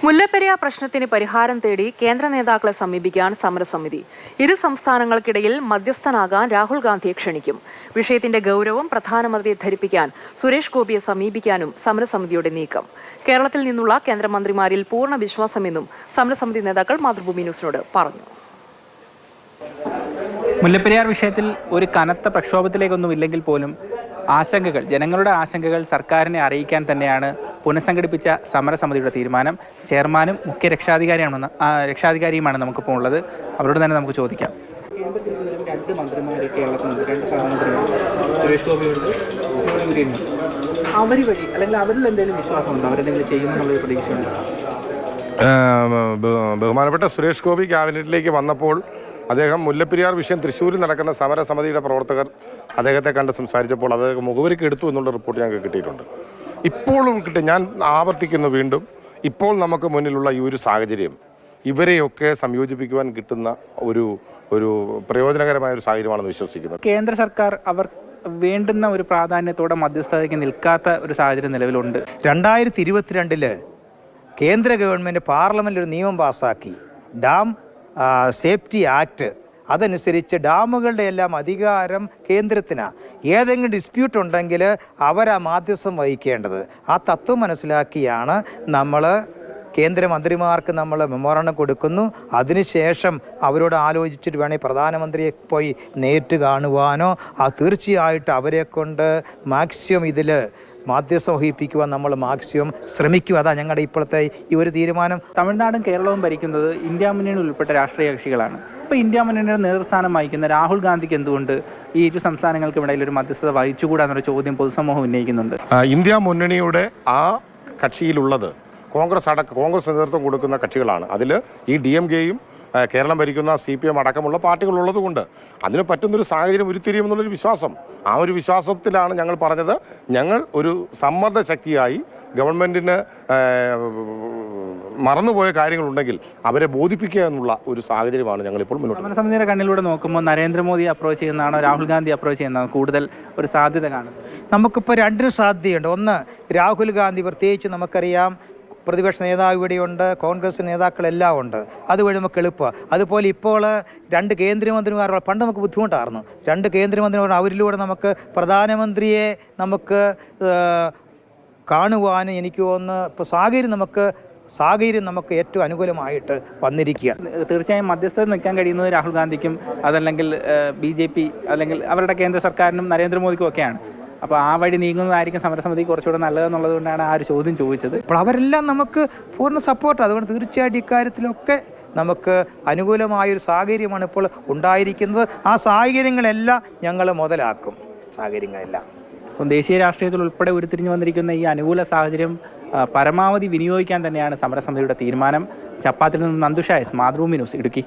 മുല്ലപ്പെരിയാർ പ്രശ്നത്തിന് പരിഹാരം തേടി കേന്ദ്ര നേതാക്കളെ സമീപിക്കാൻ സമരസമിതി. ഇരു സംസ്ഥാനങ്ങൾക്കിടയിൽ മധ്യസ്ഥനാകാൻ രാഹുൽ ഗാന്ധിയെ ക്ഷണിക്കും. വിഷയത്തിന്റെ ഗൗരവം പ്രധാനമന്ത്രിയെ ധരിപ്പിക്കാൻ സുരേഷ് ഗോപിയെ സമീപിക്കാനും സമരസമിതിയുടെ നീക്കം. കേരളത്തിൽ നിന്നുള്ള കേന്ദ്രമന്ത്രിമാരിൽ പൂർണ്ണ വിശ്വാസമെന്നും സമരസമിതി നേതാക്കൾ മാതൃഭൂമി ന്യൂസിനോട് പറഞ്ഞു. മുല്ലപ്പെരിയാർ വിഷയത്തിൽ ഒരു കനത്ത പ്രക്ഷോഭത്തിലേക്കൊന്നുമില്ലെങ്കിൽ പോലും ആശങ്കകൾ, ജനങ്ങളുടെ ആശങ്കകൾ സർക്കാരിനെ അറിയിക്കാൻ തന്നെയാണ് പുനഃസംഘടിപ്പിച്ച സമരസമിതിയുടെ തീരുമാനം. ചെയർമാനും മുഖ്യ രക്ഷാധികാരിയുമാണ് നമുക്കിപ്പോൾ ഉള്ളത്. അവരോട് തന്നെ നമുക്ക് ചോദിക്കാം. രണ്ട് മന്ത്രിമാർ കേരളത്തിലുണ്ട്, രണ്ട് സഹമന്ത്രിമാർ, സുരേഷ് ഗോപിയോട് അവർ വഴി അല്ലെങ്കിൽ അവരിൽ എന്തെങ്കിലും വിശ്വാസമുണ്ടോ? അവരെന്തെങ്കിലും ചെയ്യുമെന്നുള്ളൊരു പ്രതീക്ഷയുണ്ട്? ബഹുമാനപ്പെട്ട സുരേഷ് ഗോപി ക്യാബിനറ്റിലേക്ക് വന്നപ്പോൾ അദ്ദേഹം മുല്ലപ്പെരിയാർ വിഷയം തൃശ്ശൂരിൽ നടക്കുന്ന സമരസമിതിയുടെ പ്രവർത്തകർ അദ്ദേഹത്തെ കണ്ട് സംസാരിച്ചപ്പോൾ അദ്ദേഹം മുഖവരിക്ക് എടുത്തു എന്നുള്ള റിപ്പോർട്ട് ഞങ്ങൾക്ക് കിട്ടിയിട്ടുണ്ട്. ഇപ്പോഴും ഞാൻ ആവർത്തിക്കുന്നു വീണ്ടും, ഇപ്പോൾ നമുക്ക് മുന്നിലുള്ള ഈ ഒരു സാഹചര്യം ഇവരെയൊക്കെ സംയോജിപ്പിക്കുവാൻ കിട്ടുന്ന ഒരു പ്രയോജനകരമായ ഒരു സാഹചര്യമാണെന്ന് വിശ്വസിക്കുന്നത്. കേന്ദ്ര സർക്കാർ അവർ വേണ്ടുന്ന ഒരു പ്രാധാന്യത്തോടെ മധ്യസ്ഥതയ്ക്ക് നിൽക്കാത്ത ഒരു സാഹചര്യം നിലവിലുണ്ട്. 2022 കേന്ദ്ര ഗവൺമെൻറ് പാർലമെൻറ്റിൽ ഒരു നിയമം പാസ്സാക്കി, ഡാം സേഫ്റ്റി ആക്ട്. അതനുസരിച്ച് ഡാമുകളുടെ എല്ലാം അധികാരം കേന്ദ്രത്തിനാണ്. ഏതെങ്കിലും ഡിസ്പ്യൂട്ട് ഉണ്ടെങ്കിൽ അവരാ മാധ്യസ്ഥം വഹിക്കേണ്ടത്. ആ തത്വം മനസ്സിലാക്കിയാണ് നമ്മൾ കേന്ദ്രമന്ത്രിമാർക്ക് നമ്മൾ മെമ്മോറാണ്ടം കൊടുക്കുന്നു. അതിനുശേഷം അവരോട് ആലോചിച്ചിട്ട് വേണമെങ്കിൽ പ്രധാനമന്ത്രിയെ പോയി നേരിട്ട് കാണുവാനോ തീർച്ചയായിട്ടും അവരെ കൊണ്ട് മാക്സിമം ഇതിൽ മാധ്യസ്ഥം വഹിപ്പിക്കുവാൻ നമ്മൾ മാക്സിമം ശ്രമിക്കും. അതാ ഞങ്ങളുടെ ഇപ്പോഴത്തെ ഈ ഒരു തീരുമാനം. തമിഴ്നാടും കേരളവും ഭരിക്കുന്നത് ഇന്ത്യ മുന്നണിയിൽ ഉൾപ്പെട്ട രാഷ്ട്രീയ കക്ഷികളാണ്. ഇപ്പോൾ ഇന്ത്യ മുന്നണിയുടെ നേതൃസ്ഥാനം വഹിക്കുന്ന രാഹുൽ ഗാന്ധിക്ക് എന്തുകൊണ്ട് ഈ ഇരു സംസ്ഥാനങ്ങൾക്ക് ഇടയിൽ ഒരു മധ്യസ്ഥത വഹിച്ചുകൂടാന്നൊരു ചോദ്യം പൊതുസമൂഹം ഉന്നയിക്കുന്നുണ്ട്. ഇന്ത്യ മുന്നണിയുടെ ആ കക്ഷിയിലുള്ളത് കോൺഗ്രസ് നേതൃത്വം കൊടുക്കുന്ന കക്ഷികളാണ്. അതിൽ ഈ DMKയും കേരളം ഭരിക്കുന്ന CPM അടക്കമുള്ള പാർട്ടികളുള്ളത് കൊണ്ട് അതിന് പറ്റുന്നൊരു സാഹചര്യം ഉരുത്തിരിയുമെന്നുള്ളൊരു വിശ്വാസം, ആ ഒരു വിശ്വാസത്തിലാണ് ഞങ്ങൾ പറഞ്ഞത്. ഞങ്ങൾ ഒരു സമ്മർദ്ദ ശക്തിയായി ഗവൺമെൻറ്റിന് മറന്നുപോയ കാര്യങ്ങളുണ്ടെങ്കിൽ അവരെ ബോധിപ്പിക്കുക എന്നുള്ള ഒരു സാഹചര്യമാണ് ഞങ്ങളിപ്പോൾ മുന്നോട്ട്. സമരസമിതിയുടെ കണ്ണിലൂടെ നോക്കുമ്പോൾ നരേന്ദ്രമോദി അപ്രോച്ച് ചെയ്യുന്നതാണോ രാഹുൽ ഗാന്ധി അപ്രോച്ച് ചെയ്യുന്നതാണോ കൂടുതൽ ഒരു സാധ്യത കാണുന്നത്? നമുക്കിപ്പോൾ രണ്ടിനും സാധ്യതയുണ്ട്. ഒന്ന്, രാഹുൽ ഗാന്ധി പ്രത്യേകിച്ച് നമുക്കറിയാം പ്രതിപക്ഷ നേതാവ് ഇവിടെയുണ്ട്, കോൺഗ്രസ് നേതാക്കളെല്ലാം ഉണ്ട്. അതുവഴി നമുക്ക് എളുപ്പമാണ്. അതുപോലെ ഇപ്പോൾ 2 കേന്ദ്രമന്ത്രിമാർ, പണ്ട് നമുക്ക് ബുദ്ധിമുട്ടായിരുന്നു. 2 കേന്ദ്രമന്ത്രിമാർ, അവരിലൂടെ നമുക്ക് പ്രധാനമന്ത്രിയെ നമുക്ക് കാണുവാനും എനിക്ക് തോന്നുന്നു ഇപ്പോൾ സാഹചര്യം നമുക്ക് ഏറ്റവും അനുകൂലമായിട്ട് വന്നിരിക്കുകയാണ്. തീർച്ചയായും മധ്യസ്ഥത നിൽക്കാൻ കഴിയുന്നത് രാഹുൽ ഗാന്ധിക്കും അതല്ലെങ്കിൽ BJP അല്ലെങ്കിൽ അവരുടെ കേന്ദ്ര സർക്കാരിനും നരേന്ദ്രമോദിക്കും ഒക്കെയാണ്. അപ്പോൾ ആ വഴി നീങ്ങുന്നതായിരിക്കും സമരസമിതി കുറച്ചുകൂടെ നല്ലതെന്നുള്ളത് കൊണ്ടാണ് ആ ഒരു ചോദ്യം ചോദിച്ചത്. അപ്പോൾ അവരെല്ലാം നമുക്ക് പൂർണ്ണ സപ്പോർട്ട്. അതുകൊണ്ട് തീർച്ചയായിട്ടും ഇക്കാര്യത്തിലൊക്കെ നമുക്ക് അനുകൂലമായൊരു സാഹചര്യമാണ് ഇപ്പോൾ ഉണ്ടായിരിക്കുന്നത്. ആ സാഹചര്യങ്ങളെല്ലാം ഞങ്ങൾ മുതലാക്കും. സാഹചര്യങ്ങളെല്ലാം അപ്പം ദേശീയ രാഷ്ട്രീയത്തിൽ ഉൾപ്പെടെ ഉരുത്തിരിഞ്ഞു വന്നിരിക്കുന്ന ഈ അനുകൂല സാഹചര്യം പരമാവധി വിനിയോഗിക്കാൻ തന്നെയാണ് സമരസമിതിയുടെ തീരുമാനം. ചപ്പാത്തിൽ നിന്നും നന്ദുഷ എസ്, മാതൃഭൂമി ന്യൂസ്, ഇടുക്കി.